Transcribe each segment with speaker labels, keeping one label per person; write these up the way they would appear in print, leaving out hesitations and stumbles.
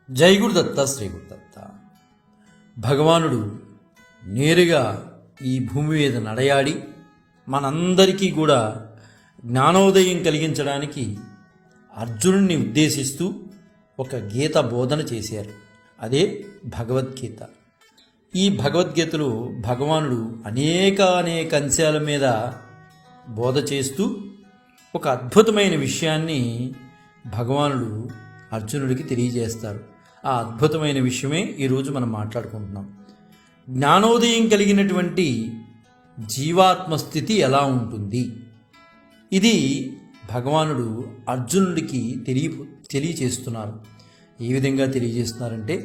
Speaker 1: జై గురుదత్త శ్రీ గురుదత్త. భగవానుడు నేరుగా ఈ భూమి మీద నడయాడి మనందరికీ కూడా జ్ఞానోదయం కలిగించడానికి అర్జునుడిని ఉద్దేశిస్తూ ఒక గీత బోధన చేశారు. అదే భగవద్గీత. ఈ భగవద్గీతలో భగవానుడు అనేక అంశాల మీద బోధ చేస్తూ ఒక అద్భుతమైన విషయాన్ని భగవానుడు అర్జునుడికి తెలియజేస్తారు. ఆ అద్భుతమైన విషయమే ఈరోజు మనం మాట్లాడుకుంటున్నాం. జ్ఞానోదయం కలిగినటువంటి జీవాత్మ స్థితి ఎలా ఉంటుంది, ఇది భగవానుడు అర్జునుడికి తెలియచేస్తున్నారు. ఏ విధంగా తెలియజేస్తున్నారంటే,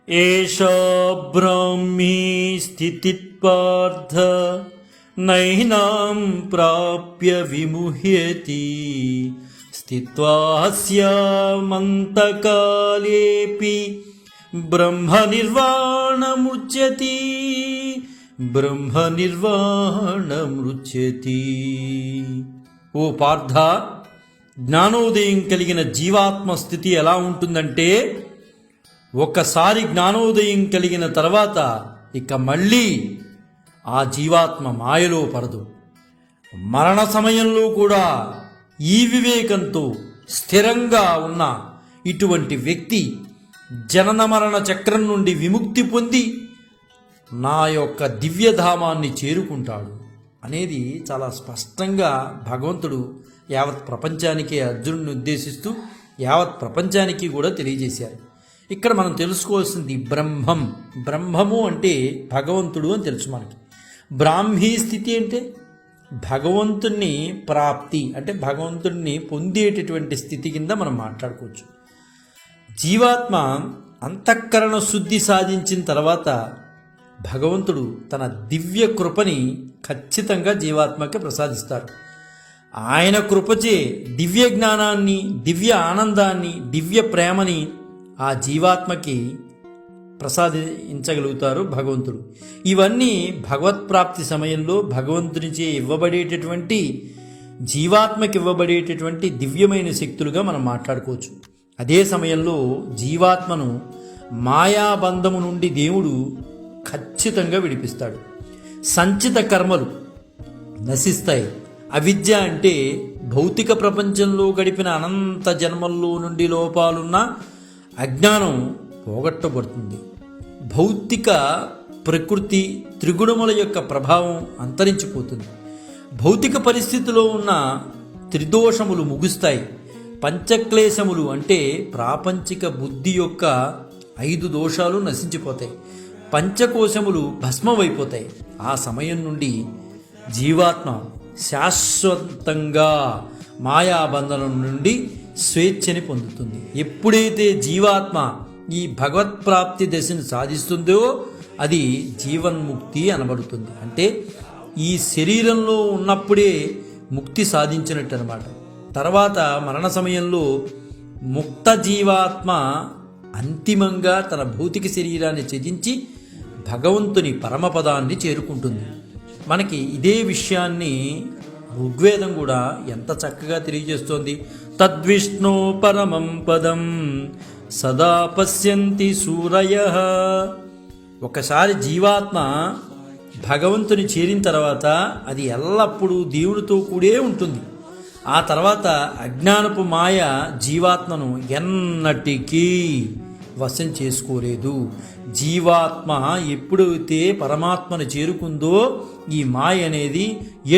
Speaker 1: ఏషా బ్రాహ్మీ స్థితి పార్థ నైనాం ప్రాప్య విముహ్యతి స్థిత్వాస్యామంతకాలేపి బ్రహ్మ నిర్వాణముచ్యతి ఓ పార్థ, జ్ఞానోదయం కలిగిన జీవాత్మ స్థితి ఎలా ఉంటుందంటే, ఒక్కసారి జ్ఞానోదయం కలిగిన తర్వాత ఇక మళ్ళీ ఆ జీవాత్మ మాయలో పడదు. మరణ సమయంలో కూడా ఈ వివేకంతో స్థిరంగా ఉన్న ఇటువంటి వ్యక్తి జనన మరణ చక్రం నుండి విముక్తి పొంది నా యొక్క దివ్యధామాన్ని చేరుకుంటాడు అనేది చాలా స్పష్టంగా భగవంతుడు యావత్ ప్రపంచానికి అర్జునుడిని ఉద్దేశిస్తూ యావత్ ప్రపంచానికి కూడా తెలియజేశారు. ఇక్కడ మనం తెలుసుకోవాల్సింది బ్రహ్మము అంటే భగవంతుడు అని తెలుసు మనకి. బ్రాహ్మీ స్థితి అంటే భగవంతుణ్ణి ప్రాప్తి, అంటే భగవంతుడిని పొందేటటువంటి స్థితి కింద మనం మాట్లాడుకోవచ్చు. జీవాత్మ అంతఃకరణ శుద్ధి సాధించిన తర్వాత భగవంతుడు తన దివ్య కృపని ఖచ్చితంగా జీవాత్మకి ప్రసాదిస్తారు. ఆయన కృపచే దివ్య జ్ఞానాన్ని, దివ్య ఆనందాన్ని, దివ్య ప్రేమని ఆ జీవాత్మకి ప్రసాదించగలుగుతారు భగవంతుడు. ఇవన్నీ భగవత్ప్రాప్తి సమయంలో భగవంతునిచే ఇవ్వబడేటటువంటి, జీవాత్మకి ఇవ్వబడేటటువంటి దివ్యమైన శక్తులుగా మనం మాట్లాడుకోవచ్చు. అదే సమయంలో జీవాత్మను మాయాబంధము నుండి దేవుడు ఖచ్చితంగా విడిపిస్తాడు. సంచిత కర్మలు నశిస్తాయి. అవిద్య అంటే భౌతిక ప్రపంచంలో గడిపిన అనంత జన్మల్లో నుండి లోపాలున్న అజ్ఞానం పోగొట్టబడుతుంది. భౌతిక ప్రకృతి త్రిగుణముల యొక్క ప్రభావం అంతరించిపోతుంది. భౌతిక పరిస్థితిలో ఉన్న త్రిదోషములు ముగుస్తాయి. పంచక్లేశములు అంటే ప్రాపంచిక బుద్ధి యొక్క 5 దోషాలు నశించిపోతాయి. పంచకోశములు భస్మమైపోతాయి. ఆ సమయం నుండి జీవాత్మ శాశ్వతంగా మాయాబంధనం నుండి స్వేచ్ఛని పొందుతుంది. ఎప్పుడైతే జీవాత్మ ఈ భగవత్ప్రాప్తి దశను సాధిస్తుందో అది జీవన్ముక్తి అనబడుతుంది. అంటే ఈ శరీరంలో ఉన్నప్పుడే ముక్తి సాధించినట్టు అనమాట. తర్వాత మరణ సమయంలో ముక్త జీవాత్మ అంతిమంగా తన భౌతిక శరీరాన్ని త్యజించి భగవంతుని పరమపదాన్ని చేరుకుంటుంది. మనకి ఇదే విషయాన్ని ఋగ్వేదం కూడా ఎంత చక్కగా తెలియజేస్తోంది. తద్విష్ణు పరమం పదం సదా పశ్యంతి సూరయః. ఒకసారి జీవాత్మ భగవంతుని చేరిన తర్వాత అది ఎల్లప్పుడూ దేవునితో కూడే ఉంటుంది. ఆ తర్వాత అజ్ఞానపు మాయ జీవాత్మను ఎన్నటికీ వశం చేసుకోలేదు. జీవాత్మ ఎప్పుడైతే పరమాత్మను చేరుకుందో ఈ మాయ అనేది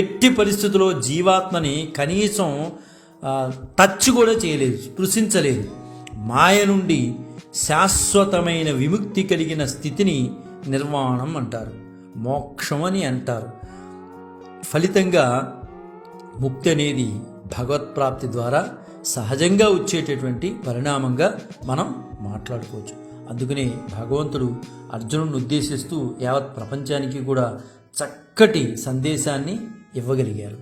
Speaker 1: ఎట్టి పరిస్థితుల్లో జీవాత్మని కనీసం టచ్ కూడా చేయలేదు, స్పృశించలేదు. మాయ నుండి శాశ్వతమైన విముక్తి కలిగిన స్థితిని నిర్వాణం అంటారు, మోక్షం అని అంటారు. ఫలితంగా ముక్తి అనేది భగవత్ప్రాప్తి ద్వారా సహజంగా వచ్చేటటువంటి పరిణామంగా మనం మాట్లాడుకోవచ్చు. అందుకనే భగవంతుడు అర్జునుడిని ఉద్దేశిస్తూ యావత్ ప్రపంచానికి కూడా చక్కటి సందేశాన్ని ఇవ్వగలిగారు.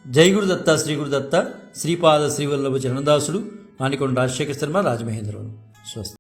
Speaker 1: జై గురుదత్త శ్రీ గురుదత్త. శ్రీపాద శ్రీవల్లభ చరణదాసుడు, మాణికొండ రాజశేఖర శర్మ, రాజమహేంద్రవరం. స్వస్తి.